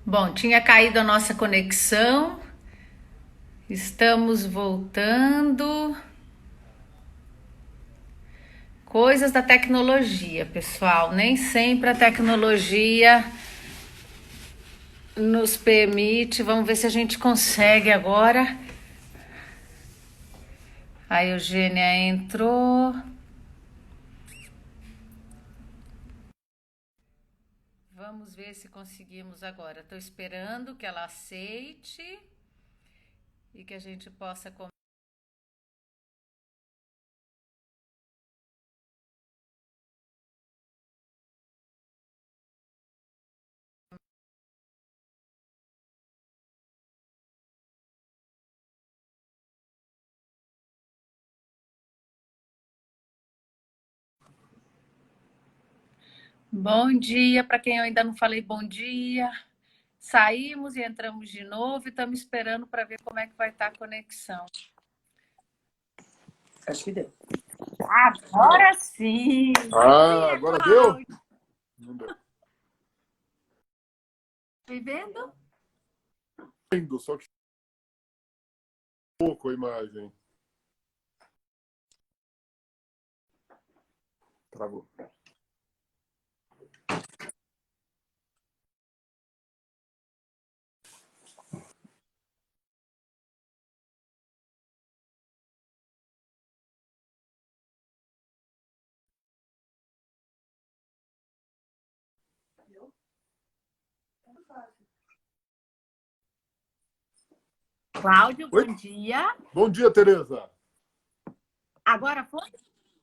Bom, tinha caído a nossa conexão, estamos voltando. Coisas da tecnologia, pessoal. Nem sempre a tecnologia nos permite. Vamos ver se a gente consegue agora. A Eugênia entrou. Vamos ver se conseguimos agora. Estou esperando que ela aceite e que a gente possa começar. Bom dia para quem eu ainda não falei bom dia. Saímos e entramos de novo e estamos esperando para ver como é que vai estar a conexão. Acho que deu. Agora sim! Agora deu? Não deu. Me vendo? Vendo, só que pouco a imagem. Travou. Cláudio, Oi? bom dia. Bom dia, Tereza. Agora foi?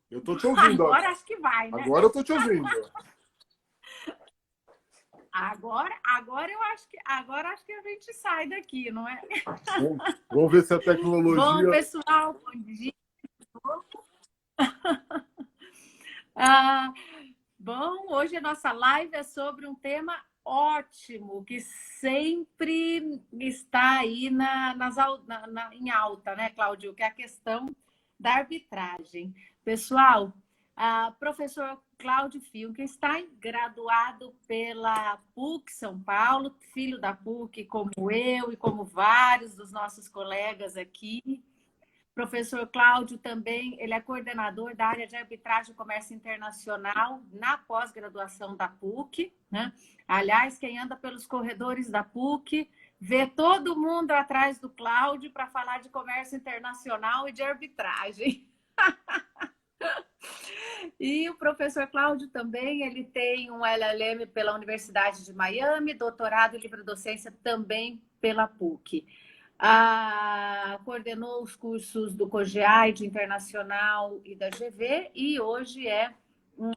Eu tô te ouvindo. Agora acho que vai, né? Agora eu tô te ouvindo. Agora eu acho que a gente sai daqui, não é? Vamos ver se a Bom, tecnologia... pessoal, bom dia. Ah, bom, hoje a nossa live é sobre um tema ótimo, que sempre está aí em alta, né, Cláudio? Que é a questão da arbitragem. Pessoal, professor Cláudio Filho, que está graduado pela PUC São Paulo, filho da PUC, como eu e como vários dos nossos colegas aqui. Professor Cláudio também, ele é coordenador da área de arbitragem e comércio internacional na pós-graduação da PUC, né? Aliás, quem anda pelos corredores da PUC vê todo mundo atrás do Cláudio para falar de comércio internacional e de arbitragem. E o professor Cláudio também, ele tem um LLM pela Universidade de Miami, doutorado em livre-docência também pela PUC. Coordenou os cursos do COGEAI, de Internacional e da GV, e hoje é um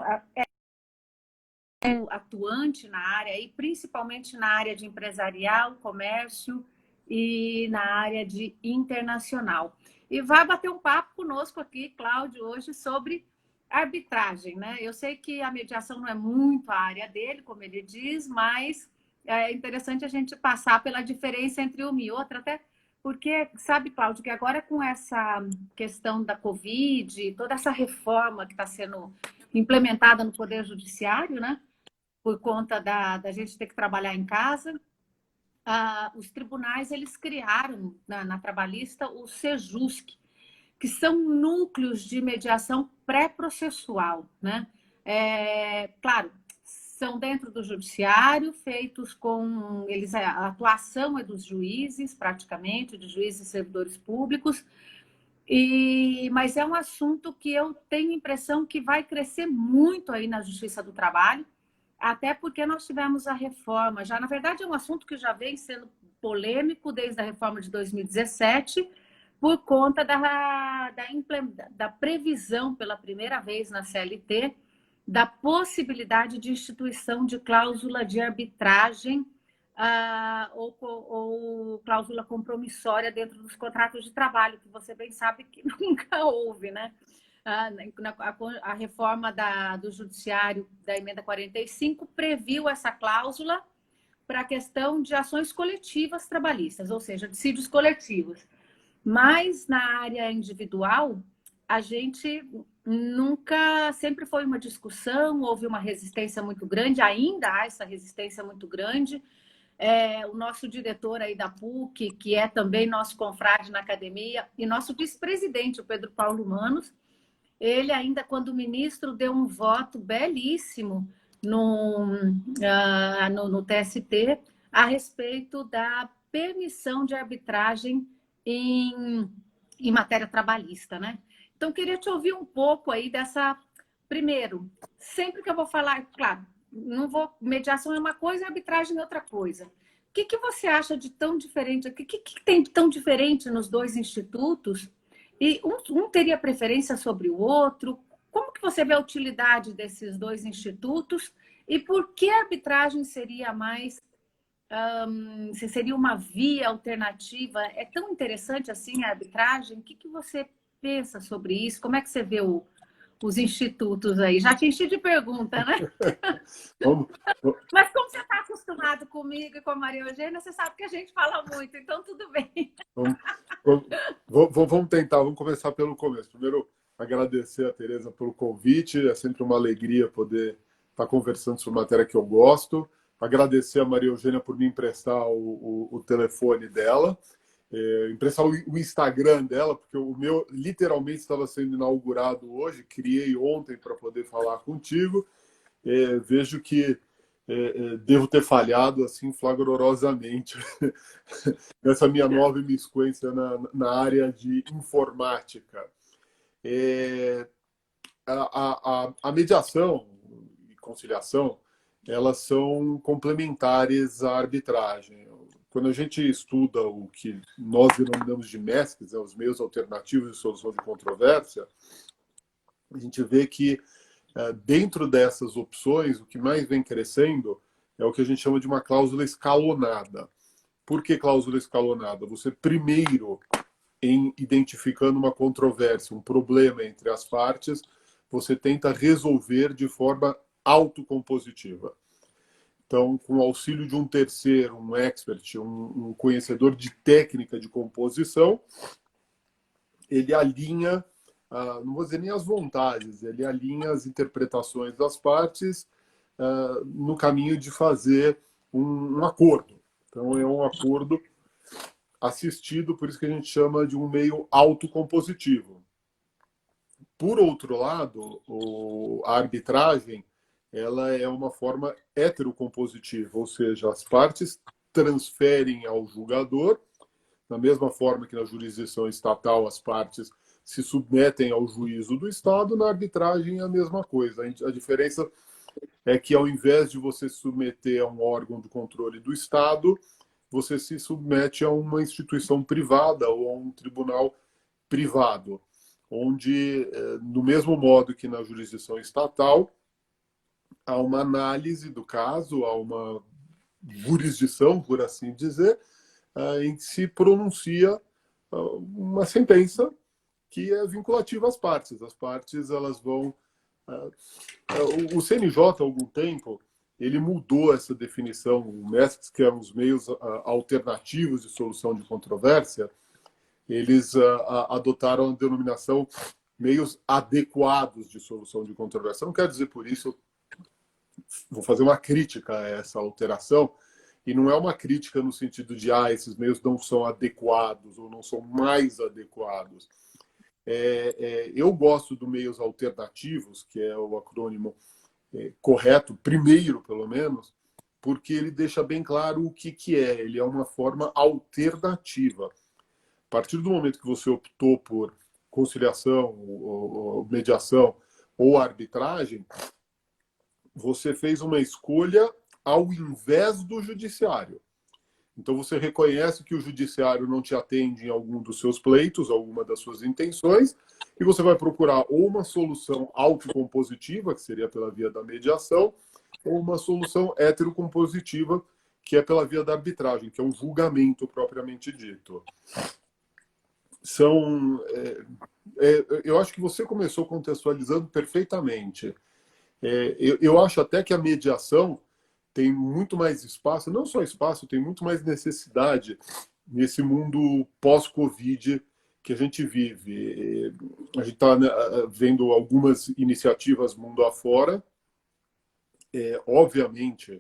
atuante na área, e principalmente na área de empresarial, comércio e na área de internacional. E vai bater um papo conosco aqui, Cláudio, hoje sobre arbitragem, né? Eu sei que a mediação não é muito a área dele, como ele diz, mas é interessante a gente passar pela diferença entre uma e outra, até porque, sabe, Cláudio, que agora com essa questão da Covid, toda essa reforma que está sendo implementada no Poder Judiciário, né? Por conta da gente ter que trabalhar em casa, os tribunais eles criaram na trabalhista o SEJUSC, que são núcleos de mediação pré-processual, né? Claro, são dentro do judiciário, feitos com eles, a atuação é dos juízes, praticamente, de juízes e servidores públicos, mas é um assunto que eu tenho a impressão que vai crescer muito aí na Justiça do Trabalho, até porque nós tivemos a reforma, já na verdade é um assunto que já vem sendo polêmico desde a reforma de 2017, por conta da previsão pela primeira vez na CLT da possibilidade de instituição de cláusula de arbitragem ou cláusula compromissória dentro dos contratos de trabalho, que você bem sabe que nunca houve, né? A reforma do Judiciário da Emenda 45 previu essa cláusula para a questão de ações coletivas trabalhistas, ou seja, dissídios coletivos. Mas na área individual, a gente nunca, sempre foi uma discussão, houve uma resistência muito grande, ainda há essa resistência muito grande, o nosso diretor aí da PUC, que é também nosso confrade na academia, e nosso vice-presidente, o Pedro Paulo Manos. Ele ainda, quando ministro, deu um voto belíssimo no TST a respeito da permissão de arbitragem em matéria trabalhista, né? Então, queria te ouvir um pouco aí dessa... Primeiro, sempre que eu vou falar, claro, não vou... Mediação é uma coisa, arbitragem é outra coisa. O que você acha de tão diferente? O que tem de tão diferente nos dois institutos? E um teria preferência sobre o outro? Como que você vê a utilidade desses dois institutos? E por que a arbitragem seria mais... se seria uma via alternativa? É tão interessante assim a arbitragem? O que você pensa sobre isso? Como é que você vê os institutos aí? Já te enchi de pergunta, né? Vamos, Mas como você está acostumado comigo e com a Maria Eugênia, você sabe que a gente fala muito, então tudo bem. vamos tentar, vamos começar pelo começo. Primeiro, agradecer a Tereza pelo convite. É sempre uma alegria poder estar conversando sobre matéria que eu gosto. Agradecer a Maria Eugênia por me emprestar o telefone dela. Emprestar o Instagram dela, porque o meu literalmente estava sendo inaugurado hoje, criei ontem para poder falar contigo. Vejo que devo ter falhado assim flagrosamente nessa minha nova imiscuência na área de informática. A mediação e conciliação, elas são complementares à arbitragem. Quando a gente estuda o que nós denominamos de MESCs, os meios alternativos de solução de controvérsia, a gente vê que dentro dessas opções, o que mais vem crescendo é o que a gente chama de uma cláusula escalonada. Por que cláusula escalonada? Você primeiro, em identificando uma controvérsia, um problema entre as partes, você tenta resolver de forma autocompositiva. Então, com o auxílio de um terceiro, um expert, um conhecedor de técnica de composição, ele alinha, não vou dizer nem as vontades, ele alinha as interpretações das partes no caminho de fazer um acordo. Então, é um acordo assistido, por isso que a gente chama de um meio autocompositivo. Por outro lado, a arbitragem, ela é uma forma heterocompositiva, ou seja, as partes transferem ao julgador, da mesma forma que na jurisdição estatal as partes se submetem ao juízo do Estado, na arbitragem é a mesma coisa. A diferença é que, ao invés de você se submeter a um órgão de controle do Estado, você se submete a uma instituição privada ou a um tribunal privado, onde, no mesmo modo que na jurisdição estatal, há uma análise do caso, há uma jurisdição, por assim dizer, em que se pronuncia uma sentença que é vinculativa às partes. As partes, elas vão... O CNJ, há algum tempo, ele mudou essa definição. O MESCs, que eram os meios alternativos de solução de controvérsia, eles adotaram a denominação meios adequados de solução de controvérsia. Não quer dizer por isso, vou fazer uma crítica a essa alteração, e não é uma crítica no sentido de esses meios não são adequados ou não são mais adequados. Eu gosto do meios alternativos, que é o acrônimo correto, primeiro, pelo menos, porque ele deixa bem claro o que é. Ele é uma forma alternativa. A partir do momento que você optou por conciliação, ou mediação ou arbitragem, você fez uma escolha ao invés do judiciário. Então, você reconhece que o judiciário não te atende em algum dos seus pleitos, alguma das suas intenções, e você vai procurar ou uma solução autocompositiva, que seria pela via da mediação, ou uma solução heterocompositiva, que é pela via da arbitragem, que é um julgamento propriamente dito. Eu acho que você começou contextualizando perfeitamente. Eu acho até que a mediação tem muito mais espaço, não só espaço, tem muito mais necessidade nesse mundo pós-Covid que a gente vive. A gente está vendo algumas iniciativas mundo afora. Obviamente,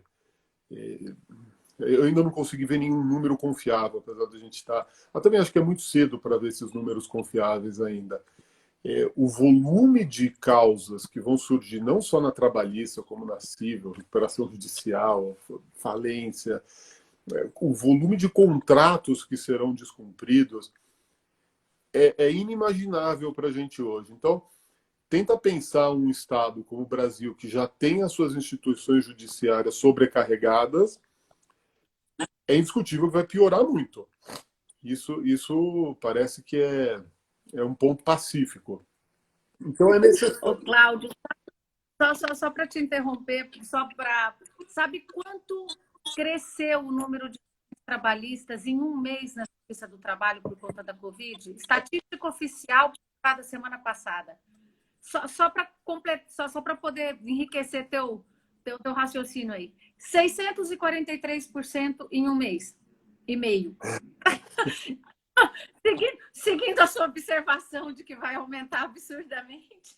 Eu ainda não consegui ver nenhum número confiável, apesar de a gente estar... Eu também acho que é muito cedo para ver esses números confiáveis ainda. O volume de causas que vão surgir, não só na trabalhista, como na civil, recuperação judicial, falência, o volume de contratos que serão descumpridos é inimaginável para a gente hoje. Então, tenta pensar um Estado como o Brasil, que já tem as suas instituições judiciárias sobrecarregadas, é indiscutível que vai piorar muito. Isso parece que é um ponto pacífico. Então é necessário. Ô, Cláudio, só para te interromper, sabe quanto cresceu o número de trabalhistas em um mês na Justiça do Trabalho por conta da Covid? Estatística oficial da semana passada. Só para poder enriquecer teu raciocínio aí. 643% em um mês e meio. Seguindo a sua observação de que vai aumentar absurdamente.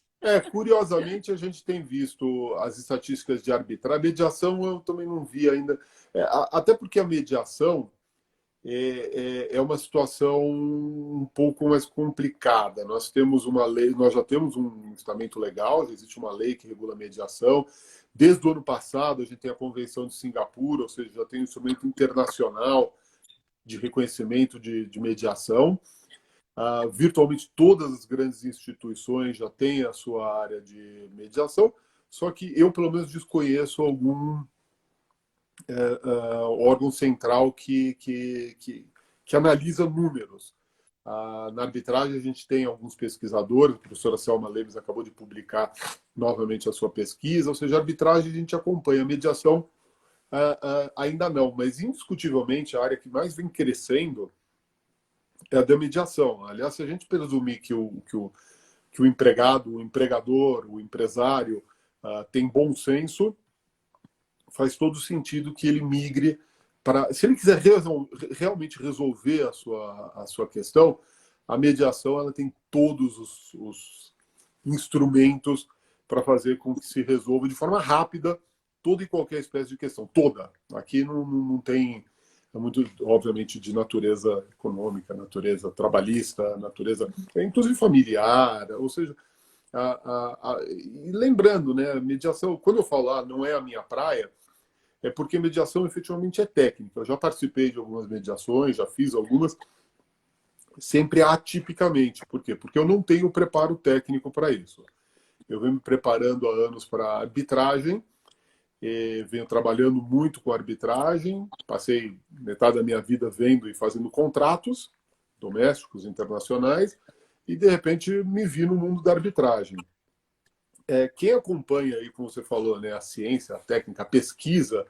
Curiosamente, a gente tem visto as estatísticas de arbitragem. A mediação eu também não vi ainda. Até porque a mediação é uma situação um pouco mais complicada. Nós temos uma lei, nós já temos um instrumento legal, já existe uma lei que regula a mediação. Desde o ano passado, a gente tem a Convenção de Singapura, ou seja, já tem um instrumento internacional de reconhecimento de mediação. Virtualmente todas as grandes instituições já têm a sua área de mediação, só que eu, pelo menos, desconheço algum órgão central que analisa números. Na arbitragem, a gente tem alguns pesquisadores, a professora Selma Lemes acabou de publicar novamente a sua pesquisa, ou seja, a arbitragem a gente acompanha, a mediação ainda não, mas indiscutivelmente a área que mais vem crescendo é a da mediação. Aliás, se a gente presumir que o empregado, o empregador, o empresário tem bom senso, faz todo sentido que ele migre para... Se ele quiser realmente resolver a sua questão, a mediação ela tem todos os instrumentos para fazer com que se resolva de forma rápida toda e qualquer espécie de questão. Toda. Aqui não tem... É muito, obviamente, de natureza econômica, natureza trabalhista, natureza, inclusive familiar, ou seja, e lembrando, né, mediação, quando eu falo não é a minha praia, é porque mediação efetivamente é técnica. Eu já participei de algumas mediações, já fiz algumas, sempre atipicamente. Por quê? Porque eu não tenho preparo técnico para isso. Eu venho me preparando há anos para arbitragem, venho trabalhando muito com arbitragem, passei metade da minha vida vendo e fazendo contratos domésticos, internacionais, e de repente me vi no mundo da arbitragem. Quem acompanha aí, como você falou, né, a ciência, a técnica, a pesquisa,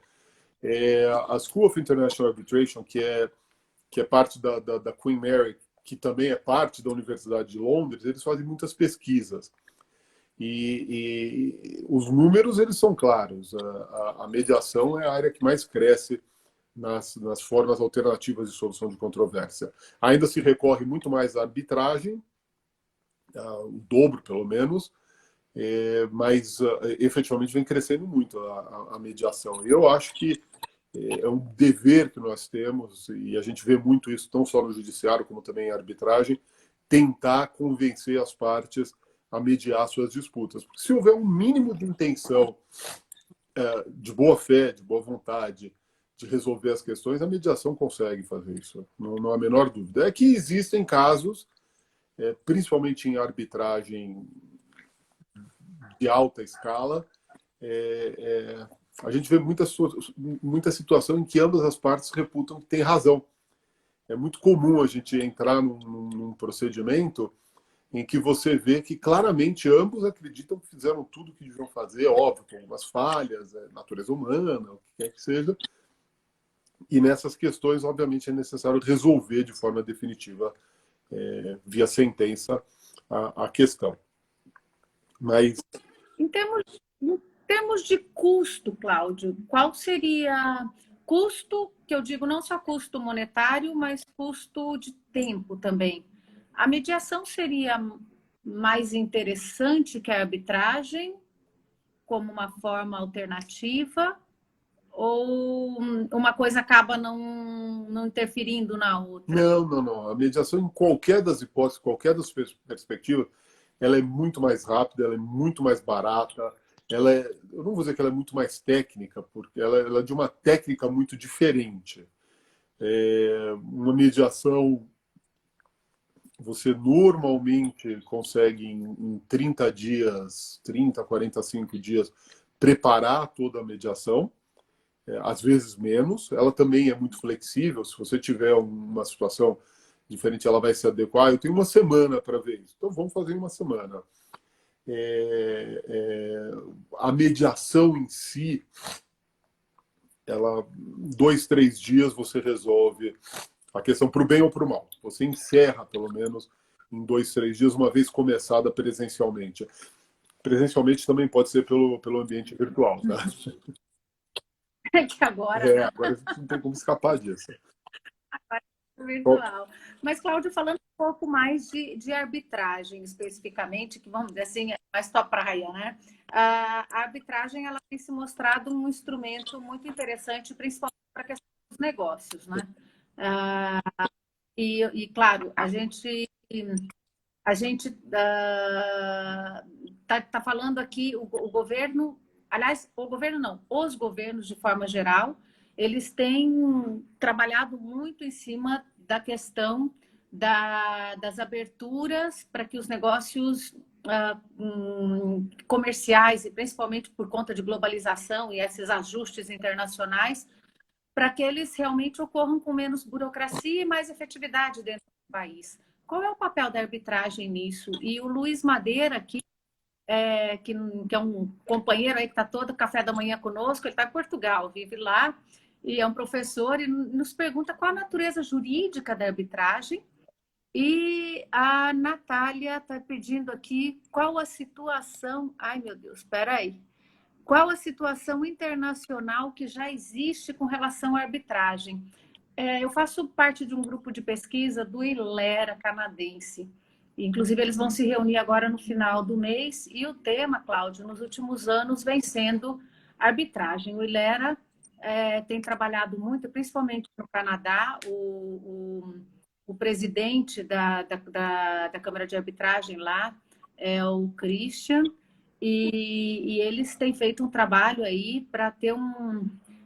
a School of International Arbitration, que é parte da Queen Mary, que também é parte da Universidade de Londres, eles fazem muitas pesquisas. E os números eles são claros. A mediação é a área que mais cresce nas formas alternativas de solução de controvérsia. Ainda se recorre muito mais à arbitragem, o dobro pelo menos, mas efetivamente vem crescendo muito a mediação. Eu acho que é um dever que nós temos, e a gente vê muito isso não só no judiciário, como também em arbitragem, tentar convencer as partes a mediar suas disputas. Porque se houver um mínimo de intenção, de boa fé, de boa vontade, de resolver as questões, a mediação consegue fazer isso. Não há a menor dúvida. É que existem casos, principalmente em arbitragem de alta escala, a gente vê muita situação em que ambas as partes reputam que tem razão. É muito comum a gente entrar num procedimento em que você vê que claramente ambos acreditam que fizeram tudo o que deviam fazer, óbvio, com algumas falhas, natureza humana, o que quer que seja. E nessas questões, obviamente, é necessário resolver de forma definitiva, via sentença, a questão. Mas... Em termos de custo, Cláudio, qual seria custo, que eu digo não só custo monetário, mas custo de tempo também? A mediação seria mais interessante que a arbitragem como uma forma alternativa ou uma coisa acaba não interferindo na outra? Não, não, não. A mediação, em qualquer das hipóteses, qualquer das perspectivas, ela é muito mais rápida, ela é muito mais barata. Eu não vou dizer que ela é muito mais técnica, porque ela é de uma técnica muito diferente. Uma mediação, você normalmente consegue em 30 dias, 30, 45 dias, preparar toda a mediação. Às vezes menos. Ela também é muito flexível. Se você tiver uma situação diferente, ela vai se adequar. Eu tenho uma semana para ver isso. Então, vamos fazer em uma semana. A mediação em si, 2, 3 dias você resolve a questão para o bem ou para o mal. Você encerra, pelo menos, em 2, 3 dias, uma vez começada presencialmente. Presencialmente também pode ser pelo ambiente virtual, né? Que agora, né? Agora a gente não tem como escapar disso. Virtual. Mas, Cláudio, falando um pouco mais de arbitragem, especificamente, que vamos dizer assim, é mais tua praia, né? A arbitragem ela tem se mostrado um instrumento muito interessante, principalmente para a questão dos negócios, né? Claro, a gente tá falando aqui, o governo, aliás, o governo não, os governos de forma geral, eles têm trabalhado muito em cima da questão das aberturas para que os negócios comerciais, e principalmente por conta de globalização e esses ajustes internacionais, para que eles realmente ocorram com menos burocracia e mais efetividade dentro do país. Qual é o papel da arbitragem nisso? E o Luiz Madeira, que é um companheiro aí que está todo café da manhã conosco, ele está em Portugal, vive lá, e é um professor, e nos pergunta qual a natureza jurídica da arbitragem. E a Natália está pedindo aqui qual a situação... Ai, meu Deus, espera aí. Qual a situação internacional que já existe com relação à arbitragem? Eu faço parte de um grupo de pesquisa do ILERA canadense. Inclusive, eles vão se reunir agora no final do mês. E o tema, Cláudio, nos últimos anos vem sendo arbitragem. O ILERA tem trabalhado muito, principalmente no Canadá. O presidente da Câmara de Arbitragem lá é o Christian. E eles têm feito um trabalho aí para ter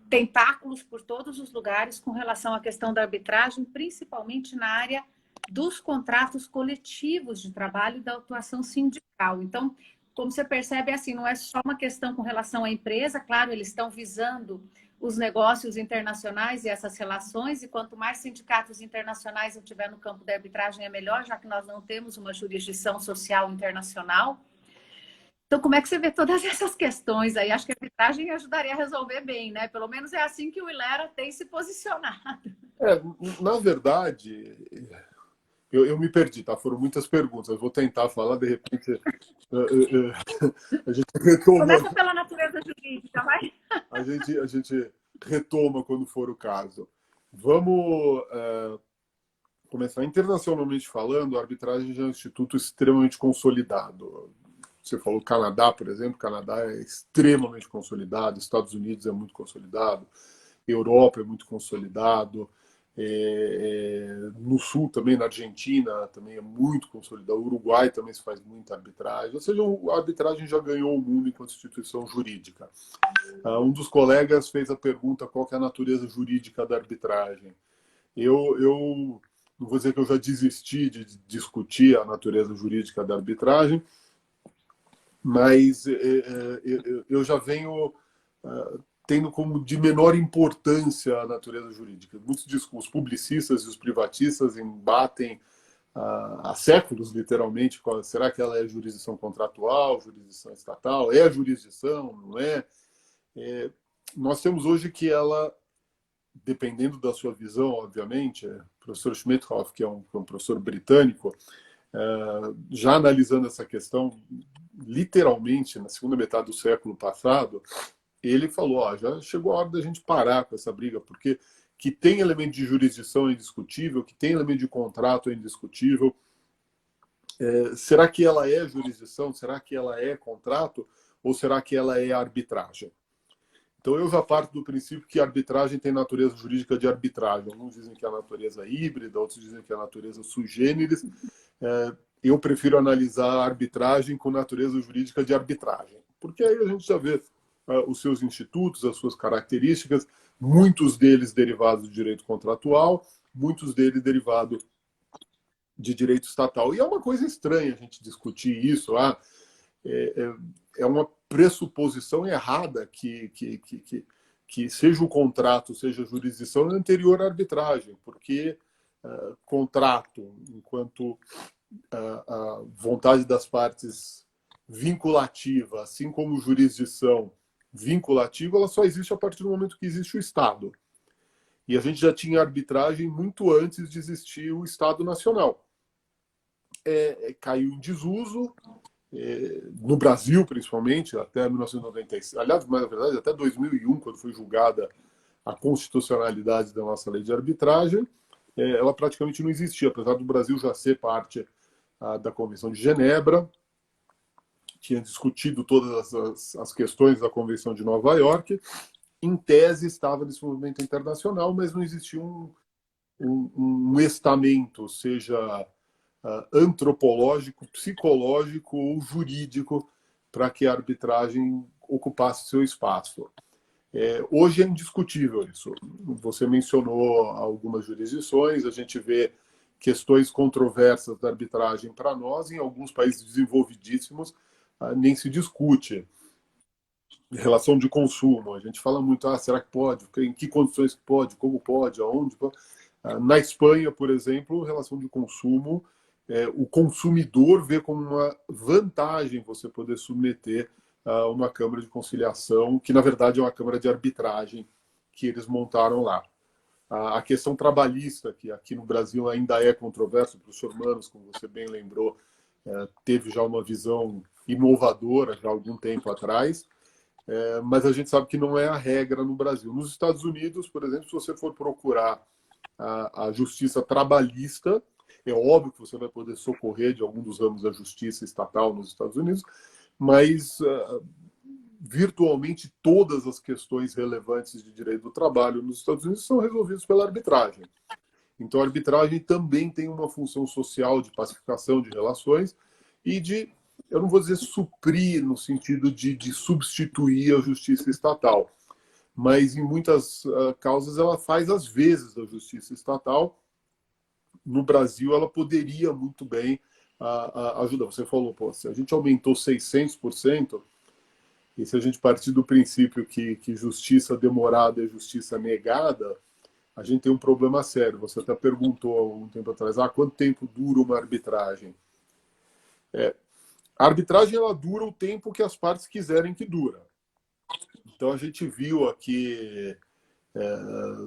tentáculos por todos os lugares com relação à questão da arbitragem, principalmente na área dos contratos coletivos de trabalho e da atuação sindical. Então, como você percebe, assim, não é só uma questão com relação à empresa, claro, eles estão visando os negócios internacionais e essas relações, e quanto mais sindicatos internacionais eu tiver no campo da arbitragem é melhor, já que nós não temos uma jurisdição social internacional. Então, como é que você vê todas essas questões aí? Acho que a arbitragem ajudaria a resolver bem, né? Pelo menos é assim que o ILERA tem se posicionado. Na verdade, eu me perdi, tá? Foram muitas perguntas. Eu vou tentar falar, de repente a gente retoma. Começa pela natureza jurídica, vai? A gente retoma quando for o caso. Vamos começar. Internacionalmente falando, a arbitragem já é um instituto extremamente consolidado. Você falou Canadá, por exemplo. Canadá é extremamente consolidado, Estados Unidos é muito consolidado, Europa é muito consolidado, no Sul também, na Argentina, também é muito consolidado, o Uruguai também se faz muita arbitragem, ou seja, a arbitragem já ganhou o mundo enquanto instituição jurídica. Um dos colegas fez a pergunta qual que é a natureza jurídica da arbitragem. Eu não vou dizer que eu já desisti de discutir a natureza jurídica da arbitragem, mas eu já venho tendo como de menor importância a natureza jurídica. Muitos os publicistas e os privatistas embatem há séculos, literalmente, será que ela é jurisdição contratual, jurisdição estatal? É a jurisdição, não é? Nós temos hoje que ela, dependendo da sua visão, obviamente, o professor Schmidhoff, que é um professor britânico, já analisando essa questão, literalmente, na segunda metade do século passado, ele falou, já chegou a hora da gente parar com essa briga, porque que tem elemento de jurisdição é indiscutível, que tem elemento de contrato é indiscutível. Será que ela é jurisdição? Será que ela é contrato? Ou será que ela é arbitragem? Então, eu já parto do princípio que a arbitragem tem natureza jurídica de arbitragem. Alguns dizem que é a natureza híbrida, outros dizem que é a natureza sui generis. Eu prefiro analisar a arbitragem com natureza jurídica de arbitragem, porque aí a gente já vê os seus institutos, as suas características, muitos deles derivados de direito contratual, muitos deles derivados de direito estatal. E é uma coisa estranha a gente discutir isso. É uma pressuposição errada que seja o contrato, seja a jurisdição anterior à arbitragem, porque contrato, enquanto a vontade das partes vinculativa, assim como jurisdição vinculativa, ela só existe a partir do momento que existe o Estado. E a gente já tinha arbitragem muito antes de existir o Estado Nacional. Caiu em desuso, no Brasil, principalmente, até 1996. Aliás, na verdade, até 2001, quando foi julgada a constitucionalidade da nossa lei de arbitragem, ela praticamente não existia, apesar do Brasil já ser parte da Convenção de Genebra, tinha discutido todas as questões da Convenção de Nova York, em tese estava nesse movimento internacional, mas não existia um estamento, seja antropológico, psicológico ou jurídico, para que a arbitragem ocupasse seu espaço. Hoje é indiscutível isso. Você mencionou algumas jurisdições, a gente vê questões controversas da arbitragem para nós, em alguns países desenvolvidíssimos, nem se discute. Relação de consumo, a gente fala muito, será que pode? Em que condições pode? Como pode? Aonde pode? Na Espanha, por exemplo, relação de consumo, o consumidor vê como uma vantagem você poder submeter a uma Câmara de Conciliação, que na verdade é uma Câmara de Arbitragem que eles montaram lá. A questão trabalhista, que aqui no Brasil ainda é controversa, o professor Manos, como você bem lembrou, teve já uma visão inovadora já há algum tempo atrás, mas a gente sabe que não é a regra no Brasil. Nos Estados Unidos, por exemplo, se você for procurar a justiça trabalhista, é óbvio que você vai poder socorrer de algum dos ramos da justiça estatal nos Estados Unidos, mas virtualmente todas as questões relevantes de direito do trabalho nos Estados Unidos são resolvidas pela arbitragem. Então, a arbitragem também tem uma função social de pacificação de relações e de, eu não vou dizer suprir no sentido de substituir a justiça estatal, mas em muitas causas ela faz às vezes da justiça estatal. No Brasil, ela poderia muito bem ajudar. Você falou, se a gente aumentou 600%, e se a gente partir do princípio que justiça demorada é justiça negada, a gente tem um problema sério. Você até perguntou há um tempo atrás, quanto tempo dura uma arbitragem? A arbitragem ela dura o tempo que as partes quiserem que dura. Então, a gente viu aqui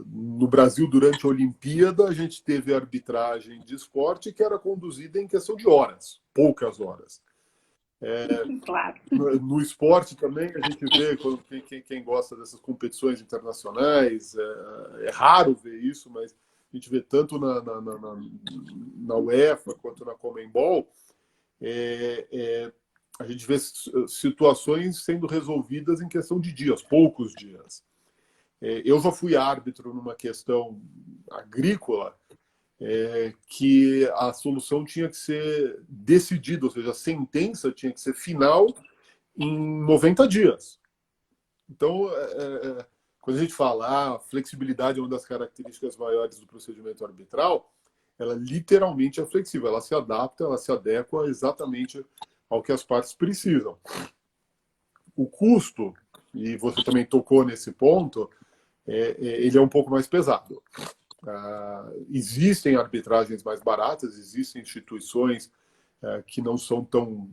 no Brasil, durante a Olimpíada, a gente teve arbitragem de esporte que era conduzida em questão de horas, poucas horas. Claro. No esporte também, a gente vê, quem gosta dessas competições internacionais, é raro ver isso, mas a gente vê tanto na UEFA quanto na Conmebol, a gente vê situações sendo resolvidas em questão de dias, poucos dias. Eu já fui árbitro numa questão agrícola que a solução tinha que ser decidida, ou seja, a sentença tinha que ser final em 90 dias. Então, quando a gente fala a flexibilidade é uma das características maiores do procedimento arbitral, ela literalmente é flexível, ela se adapta, ela se adequa exatamente ao que as partes precisam. O custo, e você também tocou nesse ponto, ele é um pouco mais pesado. Existem arbitragens mais baratas, existem instituições que não são tão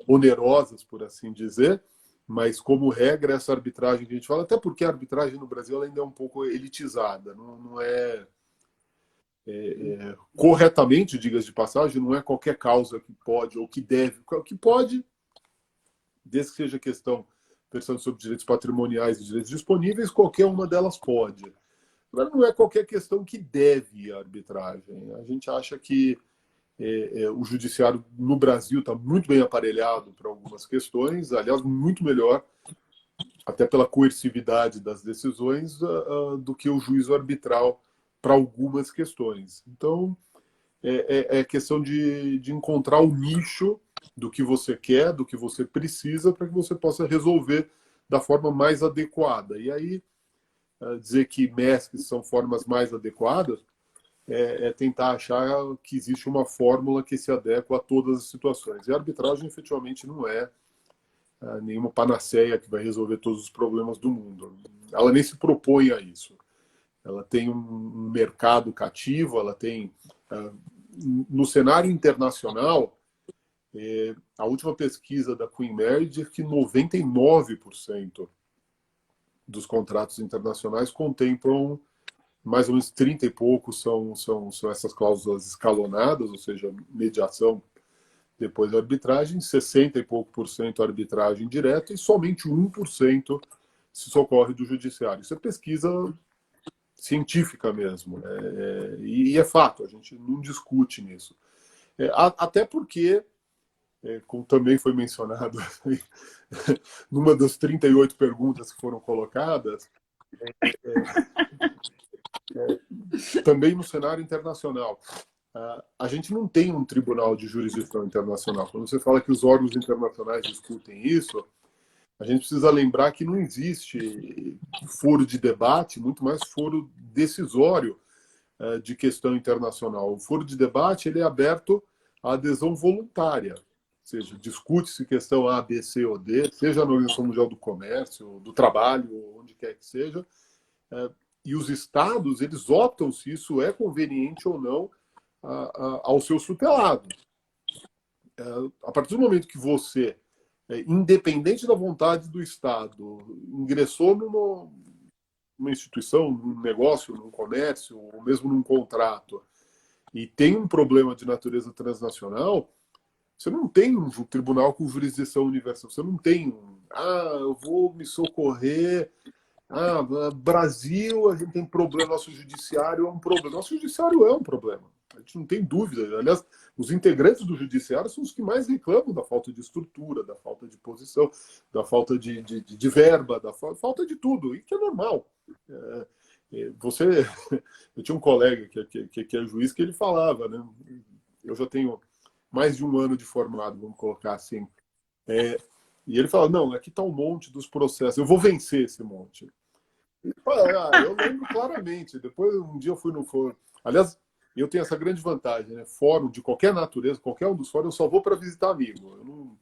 onerosas, por assim dizer, mas como regra essa arbitragem que a gente fala, até porque a arbitragem no Brasil ainda é um pouco elitizada, não é corretamente, diga-se de passagem, não é qualquer causa que pode ou que deve, que pode, desde que seja questão pensando sobre direitos patrimoniais e direitos disponíveis, qualquer uma delas pode. Mas não é qualquer questão que deve a arbitragem. A gente acha que o judiciário no Brasil está muito bem aparelhado para algumas questões, aliás, muito melhor. até pela coercividade das decisões, do que o juízo arbitral para algumas questões. Então, é questão de encontrar o nicho do que você quer, do que você precisa, para que você possa resolver da forma mais adequada. E aí, dizer que MESCs são formas mais adequadas é tentar achar que existe uma fórmula que se adequa a todas as situações. E a arbitragem, efetivamente, não é nenhuma panaceia que vai resolver todos os problemas do mundo. Ela nem se propõe a isso. Ela tem um mercado cativo, ela tem... no cenário internacional, a última pesquisa da Queen Mary diz que 99% dos contratos internacionais contemplam mais ou menos 30 e poucos são essas cláusulas escalonadas, ou seja, mediação depois da arbitragem, 60 e pouco por cento arbitragem direta e somente 1% se socorre do judiciário. Isso é pesquisa científica mesmo, né? E é fato, a gente não discute nisso. Até porque, como também foi mencionado numa das 38 perguntas que foram colocadas, também no cenário internacional, a gente não tem um tribunal de jurisdição internacional. Quando você fala que os órgãos internacionais discutem isso, a gente precisa lembrar que não existe foro de debate, muito mais foro decisório de questão internacional. O foro de debate ele é aberto à adesão voluntária, ou seja, discute-se questão A, B, C ou D, seja na Organização Mundial do Comércio, do Trabalho, onde quer que seja, e os estados eles optam se isso é conveniente ou não aos seus tutelados. A partir do momento que você, independente da vontade do Estado, ingressou numa instituição, num negócio, num comércio, ou mesmo num contrato, e tem um problema de natureza transnacional, você não tem um tribunal com jurisdição universal. Você não tem eu vou me socorrer. Brasil, a gente tem problema, nosso judiciário é um problema. Nosso judiciário é um problema. A gente não tem dúvida. Aliás, os integrantes do judiciário são os que mais reclamam da falta de estrutura, da falta de posição, da falta de verba, da falta de tudo, e que é normal. Eu tinha um colega que é juiz que ele falava, né? Eu já tenho mais de um ano de formado, vamos colocar assim. E ele fala, não, aqui está um monte dos processos, eu vou vencer esse monte. Eu lembro claramente. Depois, um dia eu fui no fórum. Aliás, eu tenho essa grande vantagem, né? Fórum de qualquer natureza, qualquer um dos fóruns, eu só vou para visitar amigo.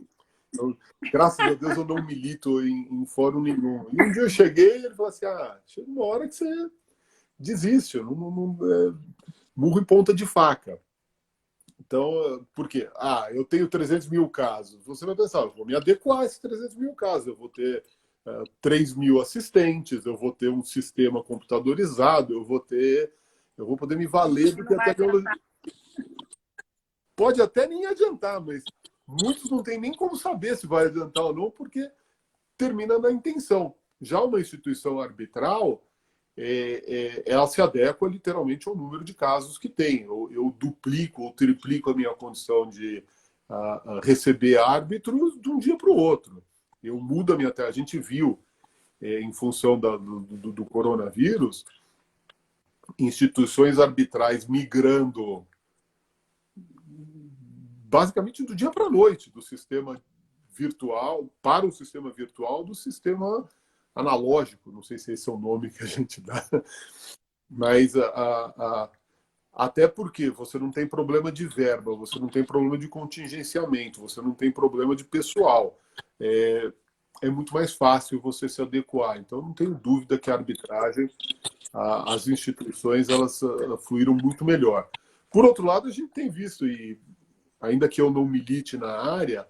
Graças a Deus eu não milito em fórum nenhum. E um dia eu cheguei e ele falou assim, chega uma hora que você desiste, murro em ponta de faca. Então, por quê? Eu tenho 300 mil casos. Você vai pensar, eu vou me adequar a esses 300 mil casos. Eu vou ter 3 mil assistentes, eu vou ter um sistema computadorizado, eu vou poder me valer do que a tecnologia. Pode até nem adiantar, mas muitos não têm nem como saber se vai adiantar ou não, porque termina na intenção. Já uma instituição arbitral, ela se adequa literalmente ao número de casos que tem. Eu duplico ou triplico a minha condição de receber árbitros de um dia para o outro. Eu mudo a minha terra. A gente viu, em função do coronavírus, instituições arbitrais migrando basicamente do dia para a noite, do sistema virtual para o sistema virtual do sistema analógico. Não sei se esse é o nome que a gente dá, mas até porque você não tem problema de verba, você não tem problema de contingenciamento, você não tem problema de pessoal. É muito mais fácil você se adequar. Então, não tenho dúvida que a arbitragem, as instituições, elas fluíram muito melhor. Por outro lado, a gente tem visto, e ainda que eu não milite na área,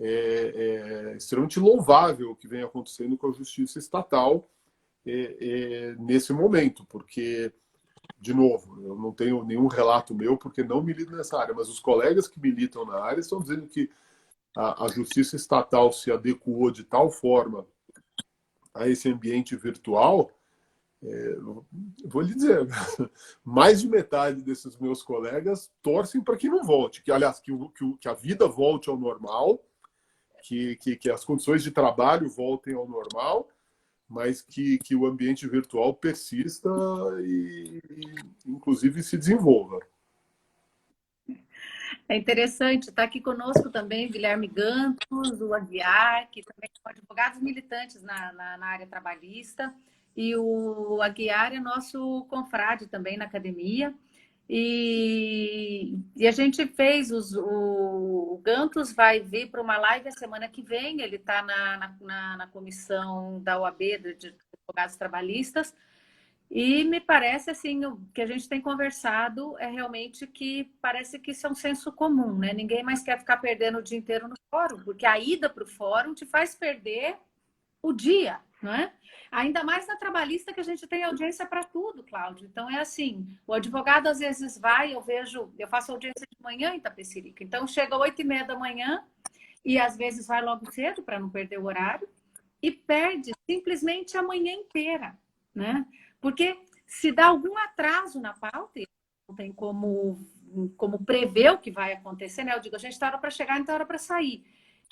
é extremamente louvável o que vem acontecendo com a justiça estatal nesse momento, porque, de novo, eu não tenho nenhum relato meu, porque não milito nessa área, mas os colegas que militam na área estão dizendo que a justiça estatal se adequou de tal forma a esse ambiente virtual, vou lhe dizer, mais de metade desses meus colegas torcem para que não volte, aliás, que a vida volte ao normal, que as condições de trabalho voltem ao normal, mas que o ambiente virtual persista inclusive, se desenvolva. É interessante, está aqui conosco também o Guilherme Gantos, o Aguiar, que também são advogados militantes na área trabalhista, e o Aguiar é nosso confrade também na academia. E a gente fez, o Gantos vai vir para uma live a semana que vem, ele está na comissão da OAB de advogados trabalhistas, e me parece assim, o que a gente tem conversado é realmente que parece que isso é um senso comum, né? Ninguém mais quer ficar perdendo o dia inteiro no fórum, porque a ida para o fórum te faz perder o dia, não é? Ainda mais na trabalhista, que a gente tem audiência para tudo, Cláudio. Então é assim, o advogado às vezes vai, eu faço audiência de manhã em Itapecerica, então chega às 8h30 da manhã e às vezes vai logo cedo para não perder o horário e perde simplesmente a manhã inteira, né? Porque se dá algum atraso na pauta, não tem como prever o que vai acontecer, né? Eu digo, a gente está hora para chegar, então é hora para sair.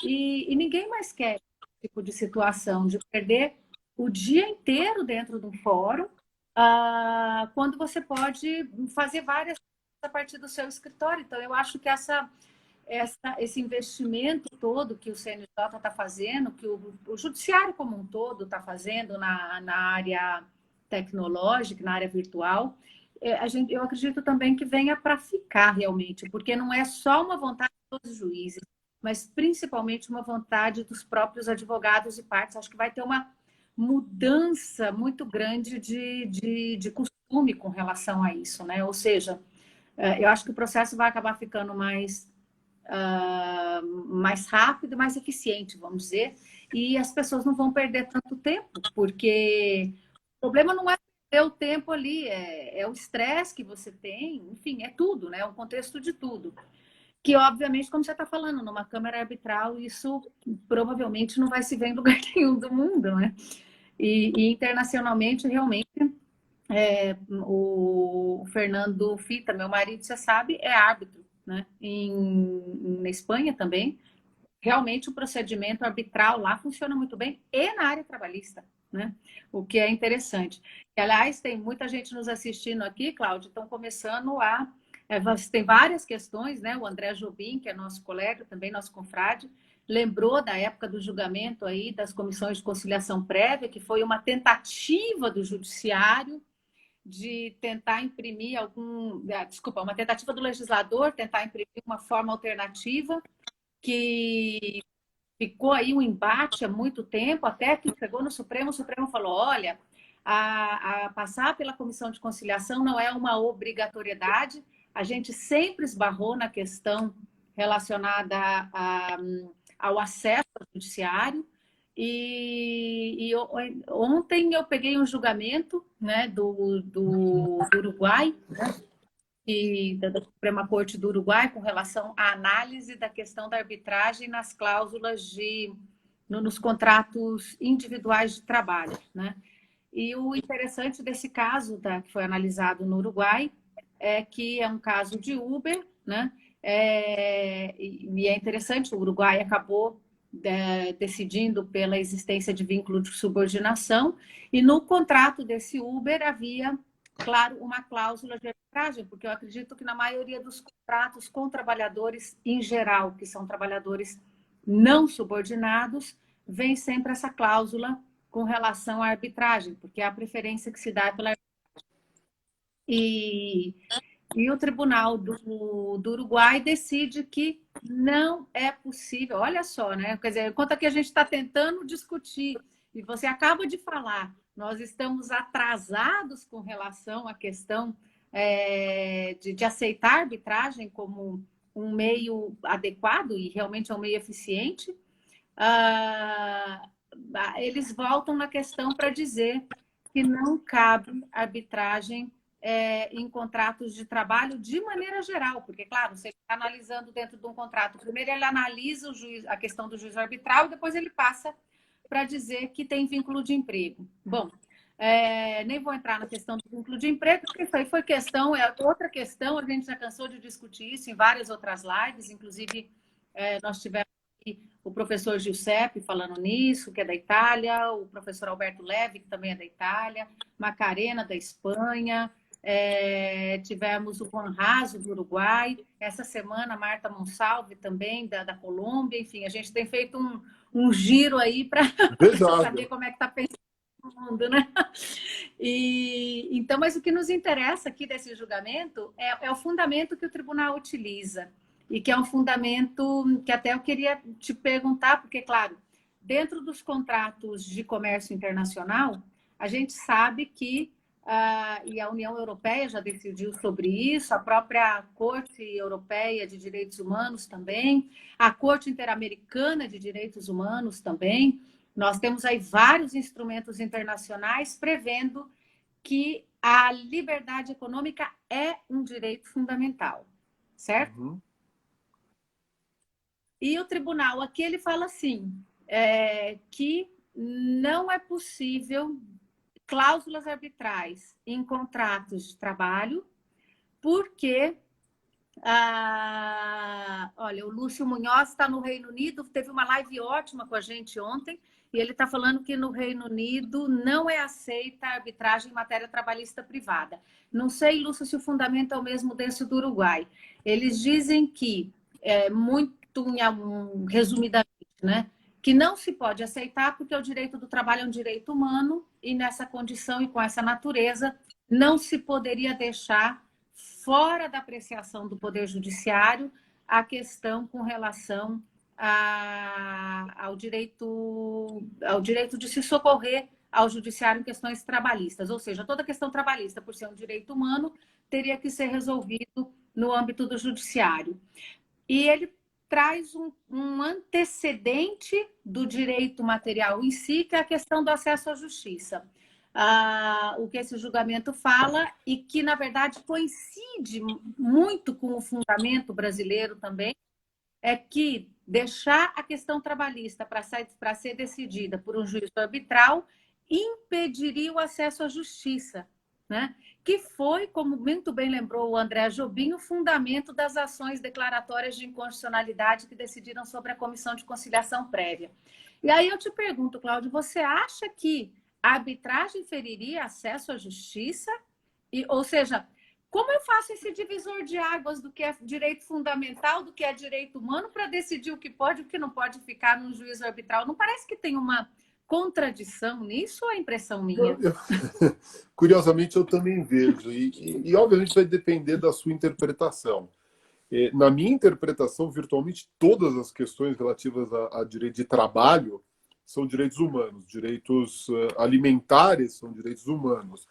E ninguém mais quer esse tipo de situação, de perder o dia inteiro dentro de um fórum, quando você pode fazer várias coisas a partir do seu escritório. Então, eu acho que esse investimento todo que o CNJ está fazendo, que o judiciário como um todo está fazendo na área tecnológica, na área virtual, eu acredito também que venha para ficar realmente, porque não é só uma vontade dos juízes, mas principalmente uma vontade dos próprios advogados e partes. Acho que vai ter uma mudança muito grande de costume com relação a isso, né? Ou seja, eu acho que o processo vai acabar ficando mais rápido, mais eficiente, vamos dizer, e as pessoas não vão perder tanto tempo, porque o problema não é perder o tempo ali, é o estresse que você tem, enfim, é tudo, né? É um contexto de tudo. Que, obviamente, como você está falando, numa câmara arbitral, isso provavelmente não vai se ver em lugar nenhum do mundo, né? E internacionalmente, realmente, o Fernando Fita, meu marido, você sabe, é árbitro, né? Na Espanha também. Realmente o procedimento arbitral lá funciona muito bem e na área trabalhista, né? O que é interessante. E, aliás, tem muita gente nos assistindo aqui, Cláudio, estão começando tem várias questões, né? O André Jobim, que é nosso colega, também nosso confrade, lembrou da época do julgamento aí das comissões de conciliação prévia, que foi uma tentativa do judiciário de tentar imprimir uma tentativa do legislador tentar imprimir uma forma alternativa que ficou aí um embate há muito tempo, até que chegou no Supremo, o Supremo falou, olha, a passar pela comissão de conciliação não é uma obrigatoriedade, a gente sempre esbarrou na questão relacionada ao acesso ao judiciário, ontem eu peguei um julgamento, né, do Uruguai, da Suprema Corte do Uruguai com relação à análise da questão da arbitragem nas cláusulas nos contratos individuais de trabalho, né? E o interessante desse caso que foi analisado no Uruguai é que é um caso de Uber, né? E é interessante, o Uruguai acabou decidindo pela existência de vínculo de subordinação e no contrato desse Uber havia, claro, uma cláusula de arbitragem, porque eu acredito que na maioria dos contratos com trabalhadores em geral, que são trabalhadores não subordinados, vem sempre essa cláusula com relação à arbitragem, porque é a preferência que se dá pela arbitragem. E o Tribunal do Uruguai decide que não é possível. Olha só, né? Quer dizer, enquanto aqui a gente está tentando discutir, e você acaba de falar, nós estamos atrasados com relação à questão de aceitar a arbitragem como um meio adequado e realmente é um meio eficiente. Eles voltam na questão para dizer que não cabe arbitragem em contratos de trabalho de maneira geral, porque, claro, você está analisando dentro de um contrato, primeiro ele analisa a questão do juízo arbitral e depois ele passa para dizer que tem vínculo de emprego. Bom, nem vou entrar na questão do vínculo de emprego, porque isso aí foi questão, é outra questão, a gente já cansou de discutir isso em várias outras lives, inclusive nós tivemos o professor Giuseppe falando nisso, que é da Itália, o professor Alberto Levi, que também é da Itália, Macarena, da Espanha, tivemos o Juan Raso, do Uruguai, essa semana a Marta Monsalve também, da Colômbia, enfim, a gente tem feito um giro aí para saber como é que está pensando o mundo, né? Então, mas o que nos interessa aqui desse julgamento é o fundamento que o tribunal utiliza, e que é um fundamento que até eu queria te perguntar, porque, claro, dentro dos contratos de comércio internacional, a gente sabe que, e a União Europeia já decidiu sobre isso, a própria Corte Europeia de Direitos Humanos também, a Corte Interamericana de Direitos Humanos também, nós temos aí vários instrumentos internacionais prevendo que a liberdade econômica é um direito fundamental, certo? Uhum. E o tribunal aqui ele fala assim, que não é possível cláusulas arbitrais em contratos de trabalho, porque, olha, o Lúcio Munhoz está no Reino Unido, teve uma live ótima com a gente ontem, e ele está falando que no Reino Unido não é aceita a arbitragem em matéria trabalhista privada. Não sei, Lúcio, se o fundamento é o mesmo desse do Uruguai. Eles dizem que, resumidamente, né, que não se pode aceitar porque o direito do trabalho é um direito humano e nessa condição e com essa natureza não se poderia deixar fora da apreciação do Poder Judiciário a questão com relação ao direito de se socorrer ao judiciário em questões trabalhistas. Ou seja, toda questão trabalhista, por ser um direito humano, teria que ser resolvido no âmbito do judiciário. E ele traz um antecedente do direito material em si, que é a questão do acesso à justiça. O que esse julgamento fala e que, na verdade, coincide muito com o fundamento brasileiro também, é que deixar a questão trabalhista para ser decidida por um juiz arbitral impediria o acesso à justiça, né? Que foi, como muito bem lembrou o André Jobim, o fundamento das ações declaratórias de inconstitucionalidade que decidiram sobre a Comissão de Conciliação Prévia. E aí eu te pergunto, Cláudio, você acha que a arbitragem feriria acesso à justiça? Ou seja, como eu faço esse divisor de águas do que é direito fundamental, do que é direito humano, para decidir o que pode e o que não pode ficar num juízo arbitral? Não parece que tem uma contradição nisso ou é impressão minha? Curiosamente, eu também vejo. E, obviamente, vai depender da sua interpretação. Na minha interpretação, virtualmente todas as questões relativas a direito de trabalho são direitos humanos. Direitos alimentares são direitos humanos.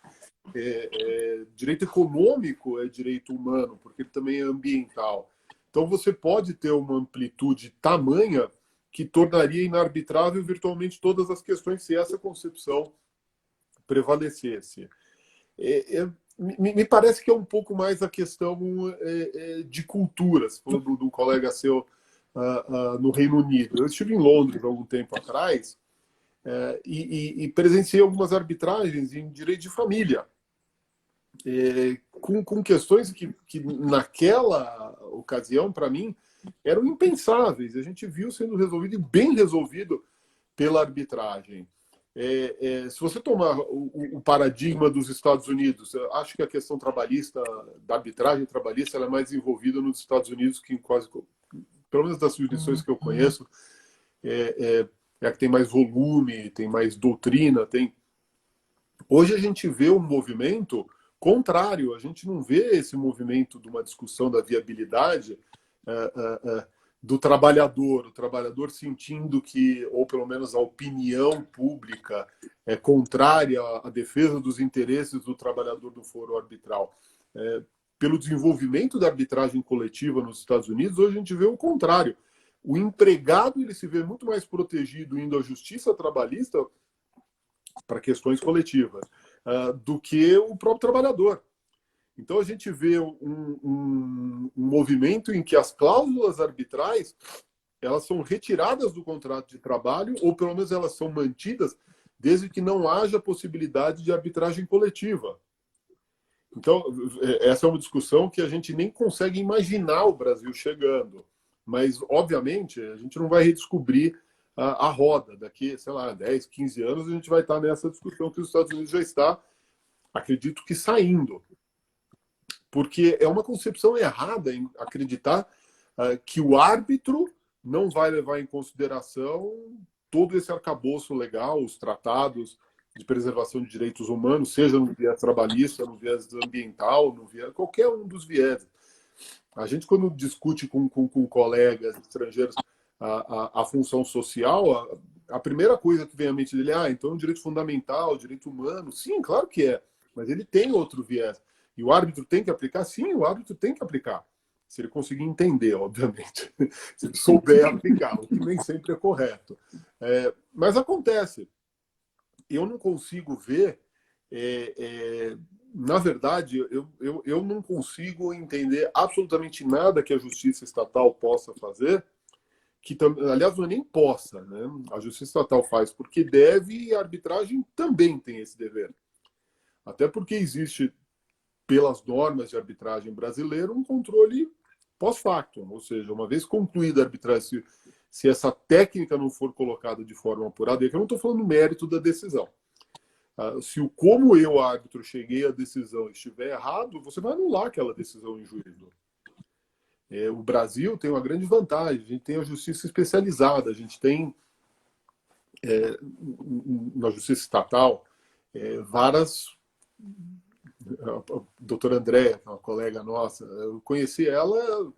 Direito econômico é direito humano, porque ele também é ambiental. Então, você pode ter uma amplitude tamanha que tornaria inarbitrável virtualmente todas as questões se essa concepção prevalecesse. Me parece que é um pouco mais a questão de culturas, falando do colega seu no Reino Unido. Eu estive em Londres há algum tempo atrás e presenciei algumas arbitragens em direito de família, com questões que naquela ocasião, para mim, eram impensáveis. A gente viu sendo resolvido e bem resolvido pela arbitragem. Se você tomar o paradigma dos Estados Unidos, eu acho que a questão trabalhista, da arbitragem trabalhista, ela é mais envolvida nos Estados Unidos que em quase, pelo menos das jurisdições que eu conheço, é a que tem mais volume, tem mais doutrina. Hoje a gente vê um movimento contrário, a gente não vê esse movimento de uma discussão da viabilidade do trabalhador, o trabalhador sentindo que, ou pelo menos a opinião pública é contrária à defesa dos interesses do trabalhador do foro arbitral. Pelo desenvolvimento da arbitragem coletiva nos Estados Unidos, hoje a gente vê o contrário. O empregado ele se vê muito mais protegido indo à justiça trabalhista para questões coletivas do que o próprio trabalhador. Então, a gente vê um movimento em que as cláusulas arbitrais elas são retiradas do contrato de trabalho, ou pelo menos elas são mantidas, desde que não haja possibilidade de arbitragem coletiva. Então, essa é uma discussão que a gente nem consegue imaginar o Brasil chegando. Mas, obviamente, a gente não vai redescobrir a roda. Daqui, sei lá, 10, 15 anos, a gente vai estar nessa discussão que os Estados Unidos já está, acredito que, saindo. Porque é uma concepção errada em acreditar que o árbitro não vai levar em consideração todo esse arcabouço legal, os tratados de preservação de direitos humanos, seja no viés trabalhista, no viés ambiental, no viés, qualquer um dos viés. A gente, quando discute com colegas estrangeiros a função social, a primeira coisa que vem à mente dele é então direito fundamental, direito humano. Sim, claro que é, mas ele tem outro viés. E o árbitro tem que aplicar? Sim, o árbitro tem que aplicar. Se ele conseguir entender, obviamente. Se ele souber aplicar, o que nem sempre é correto. Mas acontece. Eu não consigo ver... na verdade, eu não consigo entender absolutamente nada que a justiça estatal possa fazer, que, aliás, não é nem possa, né? A justiça estatal faz porque deve e a arbitragem também tem esse dever. Até porque existe, pelas normas de arbitragem brasileira, um controle pós-factum, ou seja, uma vez concluída a arbitragem, se essa técnica não for colocada de forma apurada, e aqui eu não estou falando do mérito da decisão. Se o como eu, árbitro, cheguei à decisão estiver errado, você vai anular aquela decisão em juízo. O Brasil tem uma grande vantagem, a gente tem a justiça especializada, a gente tem, na justiça estatal, várias... A doutora Andréa, que é uma colega nossa, eu conheci ela,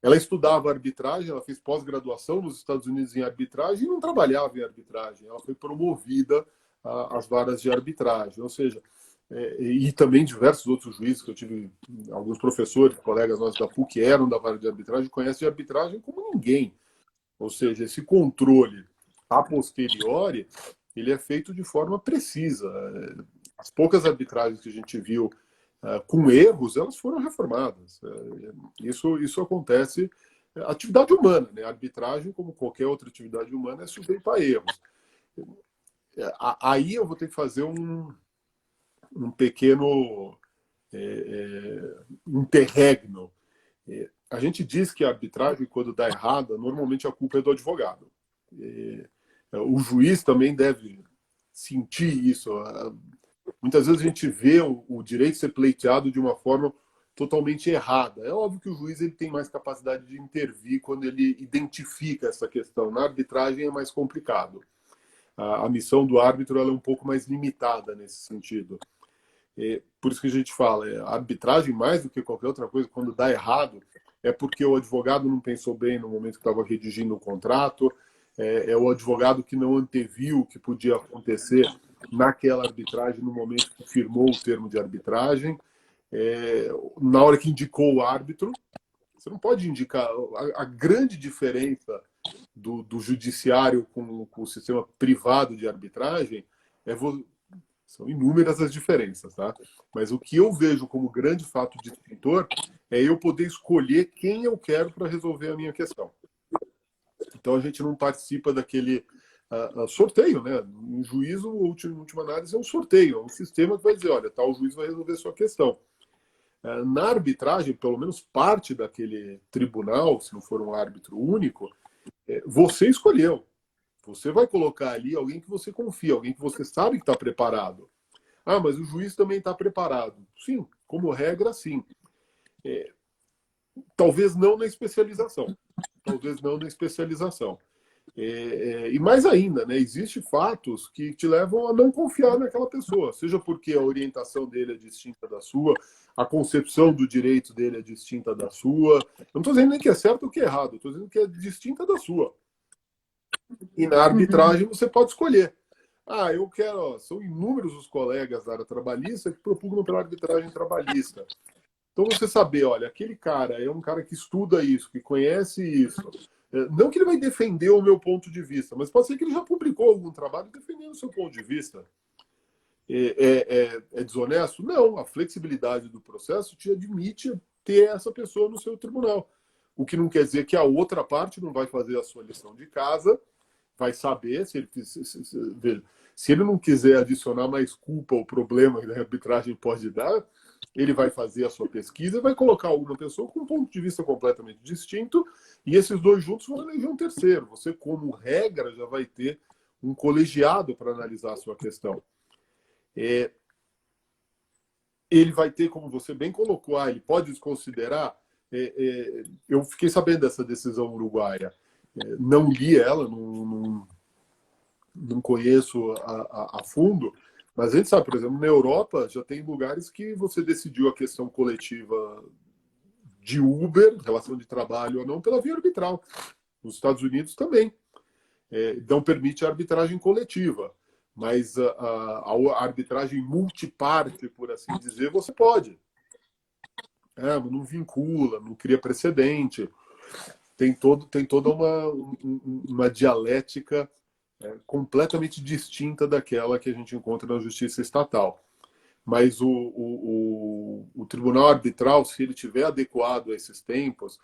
ela estudava arbitragem, ela fez pós-graduação nos Estados Unidos em arbitragem e não trabalhava em arbitragem, ela foi promovida às varas de arbitragem, ou seja, e também diversos outros juízes, que eu tive alguns professores, colegas nossos da PUC eram da vara de arbitragem, conhecem de arbitragem como ninguém. Ou seja, esse controle a posteriori, ele é feito de forma precisa. As poucas arbitragens que a gente viu com erros, elas foram reformadas. Isso acontece. Atividade humana, né? A arbitragem, como qualquer outra atividade humana, é sujeita a erros. Aí eu vou ter que fazer um pequeno interregno. A gente diz que a arbitragem, quando dá errada, normalmente a culpa é do advogado. O juiz também deve sentir isso. Muitas vezes a gente vê o direito ser pleiteado de uma forma totalmente errada. É óbvio que o juiz ele tem mais capacidade de intervir quando ele identifica essa questão. Na arbitragem é mais complicado. A missão do árbitro ela é um pouco mais limitada nesse sentido. Por isso que a gente fala, a arbitragem, mais do que qualquer outra coisa, quando dá errado, é porque o advogado não pensou bem no momento que estava redigindo o contrato, é o advogado que não anteviu o que podia acontecer naquela arbitragem, no momento que firmou o termo de arbitragem, na hora que indicou o árbitro. Você não pode indicar. A grande diferença do judiciário com o sistema privado de arbitragem são inúmeras as diferenças, tá? Mas o que eu vejo como grande fato distintor é eu poder escolher quem eu quero para resolver a minha questão. Então a gente não participa daquele sorteio, né? Um juízo, última análise, é um sorteio, é um sistema que vai dizer, olha, tal juiz vai resolver a sua questão. Na arbitragem, pelo menos parte daquele tribunal, se não for um árbitro único, você escolheu. Você vai colocar ali alguém que você confia, alguém que você sabe que está preparado. Ah, mas o juiz também está preparado. Sim, como regra, sim. Talvez não na especialização. Talvez não na especialização. E mais ainda, né, existem fatos que te levam a não confiar naquela pessoa, seja porque a orientação dele é distinta da sua, a concepção do direito dele é distinta da sua. Eu não estou dizendo nem que é certo ou que é errado, estou dizendo que é distinta da sua. E na arbitragem você pode escolher. Eu quero... São inúmeros os colegas da área trabalhista que propugnam pela arbitragem trabalhista. Então você saber, olha, aquele cara é um cara que estuda isso, que conhece isso. Não que ele vai defender o meu ponto de vista, mas pode ser que ele já publicou algum trabalho defendendo o seu ponto de vista. É desonesto? Não, a flexibilidade do processo te admite ter essa pessoa no seu tribunal. O que não quer dizer que a outra parte não vai fazer a sua lição de casa, vai saber se ele Se ele não quiser adicionar mais culpa ao problema que a arbitragem pode dar, ele vai fazer a sua pesquisa e vai colocar alguma pessoa com um ponto de vista completamente distinto, e esses dois juntos vão eleger um terceiro. Você, como regra, já vai ter um colegiado para analisar a sua questão. Ele vai ter, como você bem colocou, ele pode desconsiderar. Eu fiquei sabendo dessa decisão uruguaia. Não li ela, não conheço a fundo, mas a gente sabe, por exemplo, na Europa já tem lugares que você decidiu a questão coletiva de Uber, relação de trabalho ou não, pela via arbitral. Nos Estados Unidos também. Não permite a arbitragem coletiva, mas a arbitragem multiparte, por assim dizer, você pode. Mas não vincula, não cria precedente. Tem toda uma dialética completamente distinta daquela que a gente encontra na justiça estatal. Mas o tribunal arbitral, se ele tiver adequado a esses tempos,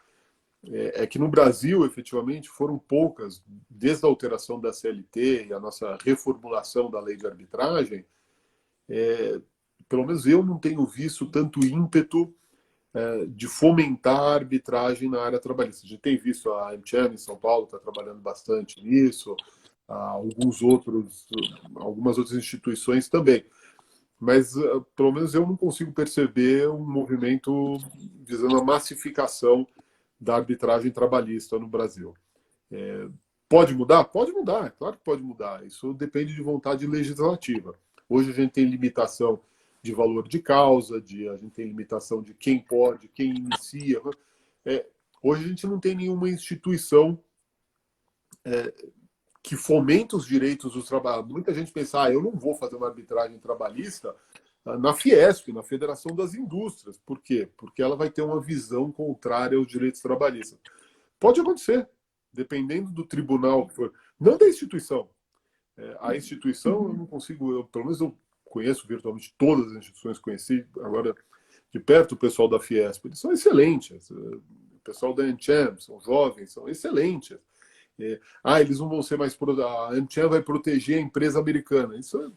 que no Brasil, efetivamente, foram poucas, desde a alteração da CLT e a nossa reformulação da lei de arbitragem, pelo menos eu não tenho visto tanto ímpeto de fomentar a arbitragem na área trabalhista. A gente tem visto a AmCham em São Paulo está trabalhando bastante nisso, algumas outras instituições também. Mas, pelo menos, eu não consigo perceber um movimento visando a massificação da arbitragem trabalhista no Brasil. Pode mudar? Pode mudar, claro que pode mudar. Isso depende de vontade legislativa. Hoje a gente tem limitação de valor de causa, a gente tem limitação de quem pode, quem inicia. Hoje a gente não tem nenhuma instituição que fomenta os direitos dos trabalhadores. Muita gente pensa, eu não vou fazer uma arbitragem trabalhista na Fiesp, na Federação das Indústrias. Por quê? Porque ela vai ter uma visão contrária aos direitos trabalhistas. Pode acontecer, dependendo do tribunal que for. Não da instituição. A instituição, eu não consigo, pelo menos eu conheço virtualmente todas as instituições, conheci agora de perto o pessoal da Fiesp. Eles são excelentes. O pessoal da AmCham, são jovens, são excelentes. Eles não vão ser mais... A AmCham vai proteger a empresa americana. Isso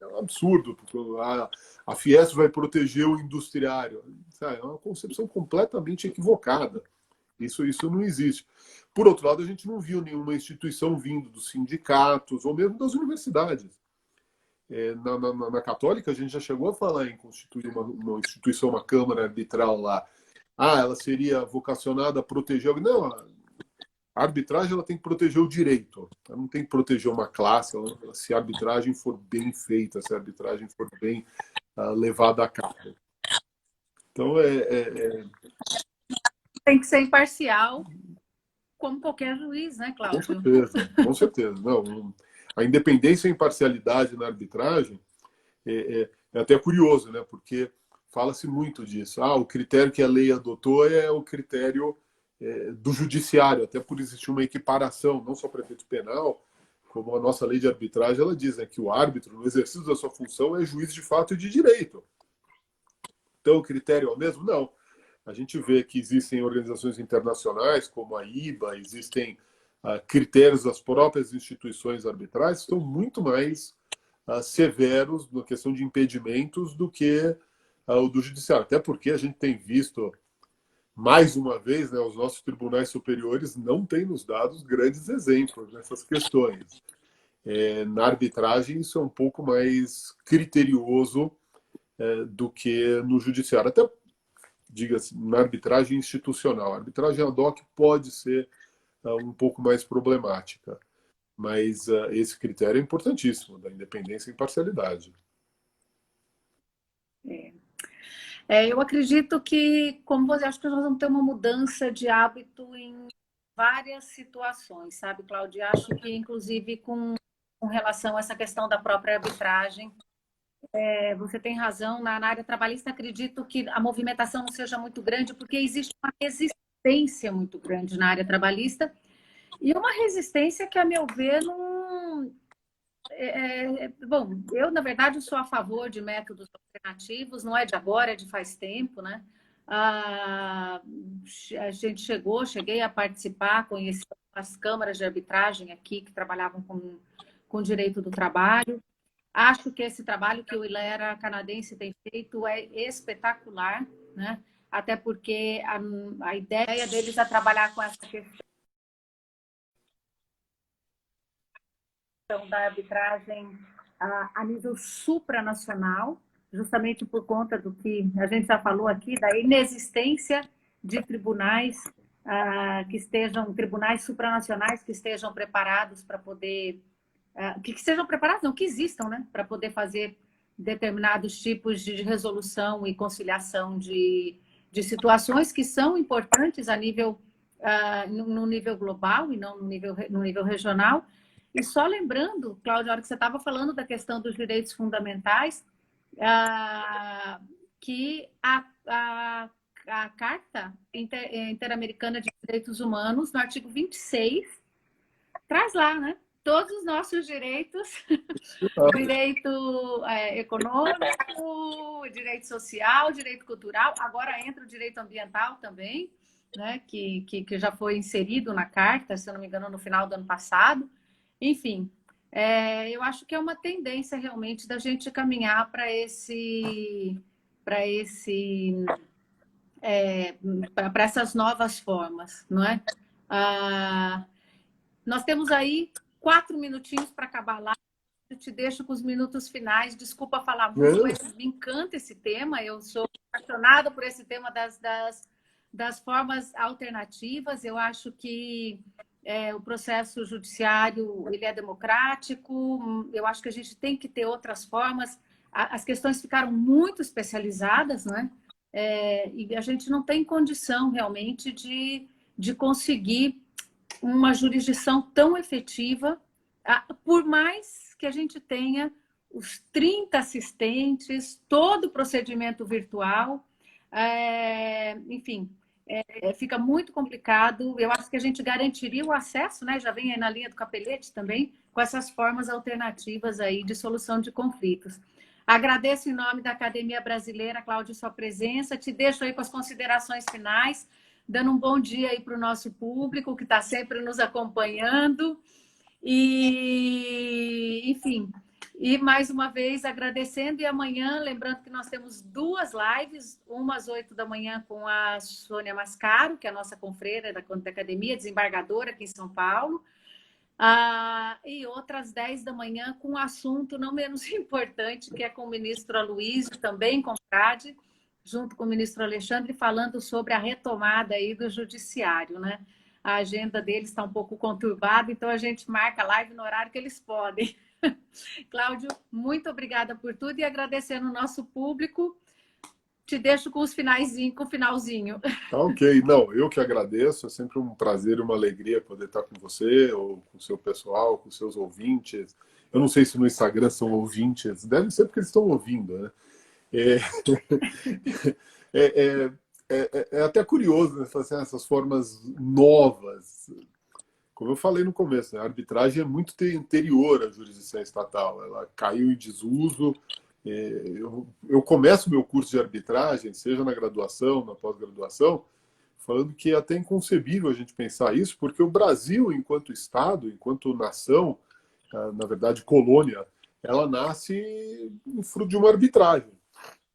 é um absurdo, porque a Fiesp vai proteger o industriário. É uma concepção completamente equivocada. Isso não existe. Por outro lado, a gente não viu nenhuma instituição vindo dos sindicatos ou mesmo das universidades. Na Católica, a gente já chegou a falar em constituir uma instituição, uma Câmara Arbitral lá. Ela seria vocacionada a proteger... Não, a arbitragem ela tem que proteger o direito. Ela não tem que proteger uma classe. Se a arbitragem for bem feita, se a arbitragem for bem levada a cabo. Então, tem que ser imparcial, como qualquer juiz, né, Cláudio? Com certeza, com certeza. Não, a independência e a imparcialidade na arbitragem é até curioso, né? Porque fala-se muito disso. O critério que a lei adotou é o critério do judiciário, até por existir uma equiparação, não só para efeito penal, como a nossa lei de arbitragem, ela diz que o árbitro, no exercício da sua função, é juiz de fato e de direito. Então, o critério é o mesmo? Não. A gente vê que existem organizações internacionais, como a IBA, existem critérios das próprias instituições arbitrais que estão muito mais severos na questão de impedimentos do que o do judiciário. Até porque a gente tem visto, mais uma vez, né, os nossos tribunais superiores não têm nos dado grandes exemplos nessas questões. Na arbitragem, isso é um pouco mais criterioso do que no judiciário. Até, diga-se, na arbitragem institucional. A arbitragem ad hoc pode ser um pouco mais problemática, mas esse critério é importantíssimo, da independência e imparcialidade. Eu acredito que, como você acha que nós vamos ter uma mudança de hábito em várias situações, sabe, Cláudia? Acho que, inclusive, com relação a essa questão da própria arbitragem, você tem razão. Na área trabalhista, acredito que a movimentação não seja muito grande, porque existe uma resistência muito grande na área trabalhista, e uma resistência que, a meu ver, não... Bom, eu, na verdade, sou a favor de métodos alternativos, não é de agora, é de faz tempo, né? A gente cheguei a participar, conheci as câmaras de arbitragem aqui, que trabalhavam com com o direito do trabalho. Acho que esse trabalho que o Ilera canadense tem feito é espetacular, né? Até porque a ideia deles é trabalhar com essa questão da arbitragem a nível supranacional, justamente por conta do que a gente já falou aqui, da inexistência de tribunais que estejam, tribunais supranacionais que estejam preparados para poder, que estejam preparados, não, que existam, né, para poder fazer determinados tipos de resolução e conciliação de situações que são importantes a nível, no nível global e não no nível regional. E só lembrando, Cláudia, na hora que você estava falando da questão dos direitos fundamentais, que a Carta Interamericana de Direitos Humanos, no artigo 26, traz lá, né? Todos os nossos direitos, direito econômico, direito social, direito cultural, agora entra o direito ambiental também, né? Que já foi inserido na Carta, se eu não me engano, no final do ano passado. Enfim, eu acho que é uma tendência realmente da gente caminhar para essas novas formas, não é? Nós temos aí 4 minutinhos para acabar lá. Eu te deixo com os minutos finais. Desculpa falar muito, mas me encanta esse tema. Eu sou apaixonada por esse tema das formas alternativas. Eu acho que o processo judiciário ele é democrático. Eu acho que a gente tem que ter outras formas. As questões ficaram muito especializadas, não é? E a gente não tem condição realmente de conseguir uma jurisdição tão efetiva, por mais que a gente tenha os 30 assistentes, todo o procedimento virtual, enfim, fica muito complicado. Eu acho que a gente garantiria o acesso, né? Já vem aí na linha do capelete também, com essas formas alternativas aí de solução de conflitos. Agradeço em nome da Academia Brasileira, Cláudia, sua presença. Te deixo aí com as considerações finais, dando um bom dia aí para o nosso público, que está sempre nos acompanhando. E, enfim, e mais uma vez agradecendo. E amanhã, lembrando que nós temos 2 lives, uma às 8 da manhã com a Sônia Mascaro, que é a nossa confreira da Academia, desembargadora aqui em São Paulo, e outras 10 da manhã com um assunto não menos importante, que é com o ministro Aloysio, também com CAD, junto com o ministro Alexandre, falando sobre a retomada aí do judiciário, né? A agenda deles está um pouco conturbada, então a gente marca a live no horário que eles podem. Cláudio, muito obrigada por tudo e agradecendo o nosso público. Te deixo com os finalzinho, com o finalzinho. Ok, não, eu que agradeço, é sempre um prazer e uma alegria poder estar com você, ou com o seu pessoal, com seus ouvintes. Eu não sei se no Instagram são ouvintes, deve ser porque eles estão ouvindo, né? É até curioso, né? Assim, essas formas novas. Como eu falei no começo, né? A arbitragem é muito anterior à jurisdição estatal. Ela caiu em desuso. Eu começo meu curso de arbitragem, seja na graduação, na pós-graduação, falando que é até inconcebível a gente pensar isso, porque o Brasil, enquanto Estado, enquanto nação, na verdade colônia, ela nasce fruto de uma arbitragem.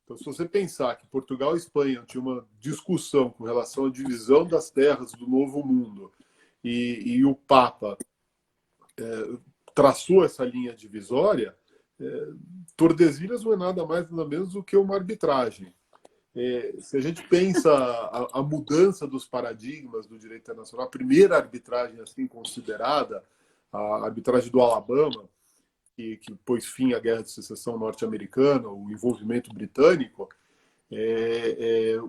Então, se você pensar que Portugal e Espanha tinham uma discussão com relação à divisão das terras do Novo Mundo e o Papa traçou essa linha divisória, Tordesilhas não é nada mais nada menos do que uma arbitragem. Se a gente pensa a mudança dos paradigmas do direito internacional, a primeira arbitragem assim considerada, a arbitragem do Alabama, que pôs fim à Guerra de Secessão norte-americana, o envolvimento britânico,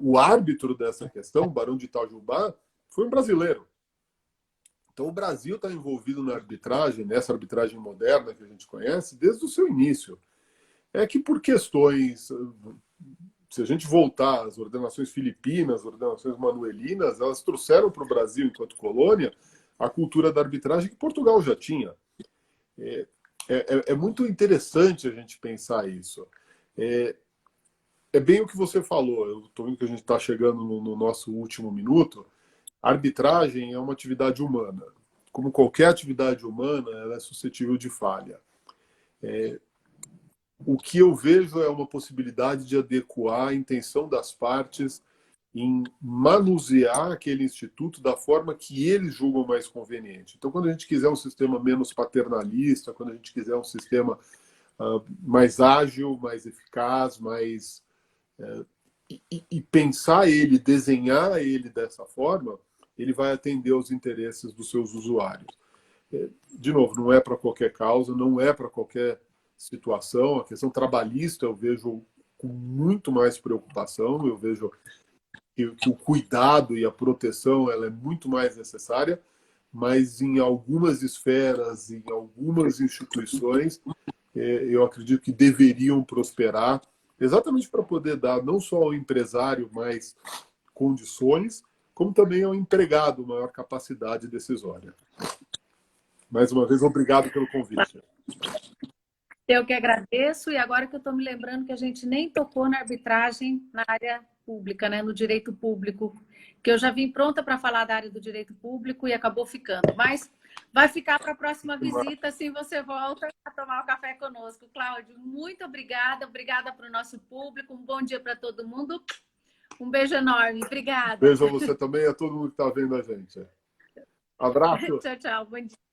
o árbitro dessa questão, o Barão de Itajubá, foi um brasileiro. Então o Brasil está envolvido na arbitragem, nessa arbitragem moderna que a gente conhece, desde o seu início. É que por questões, se a gente voltar às ordenações filipinas, ordenações manuelinas, elas trouxeram para o Brasil, enquanto colônia, a cultura da arbitragem que Portugal já tinha. É muito interessante a gente pensar isso. É bem o que você falou. Eu estou vendo que a gente está chegando no nosso último minuto. A arbitragem é uma atividade humana. como qualquer atividade humana, ela é suscetível de falha. O que eu vejo é uma possibilidade de adequar a intenção das partes em manusear aquele instituto da forma que eles julgam mais conveniente. Então, quando a gente quiser um sistema menos paternalista, quando a gente quiser um sistema mais ágil, mais eficaz, mais e pensar ele, desenhar ele dessa forma, ele vai atender aos interesses dos seus usuários. De novo, não é para qualquer causa, não é para qualquer situação. A questão trabalhista eu vejo com muito mais preocupação, eu vejo que o cuidado e a proteção ela é muito mais necessária, mas em algumas esferas, em algumas instituições, eu acredito que deveriam prosperar, exatamente para poder dar não só ao empresário mais condições, como também ao empregado maior capacidade decisória. Mais uma vez, obrigado pelo convite. Eu que agradeço, e agora que eu estou me lembrando que a gente nem tocou na arbitragem na área pública, né, no direito público, que eu já vim pronta para falar da área do direito público e acabou ficando. Mas vai ficar para a próxima visita, assim você volta a tomar o café conosco. Cláudio, muito obrigada para o nosso público, um bom dia para todo mundo, um beijo enorme, obrigada. Beijo a você também e a todo mundo que está vendo a gente. Abraço. Tchau, tchau, bom dia.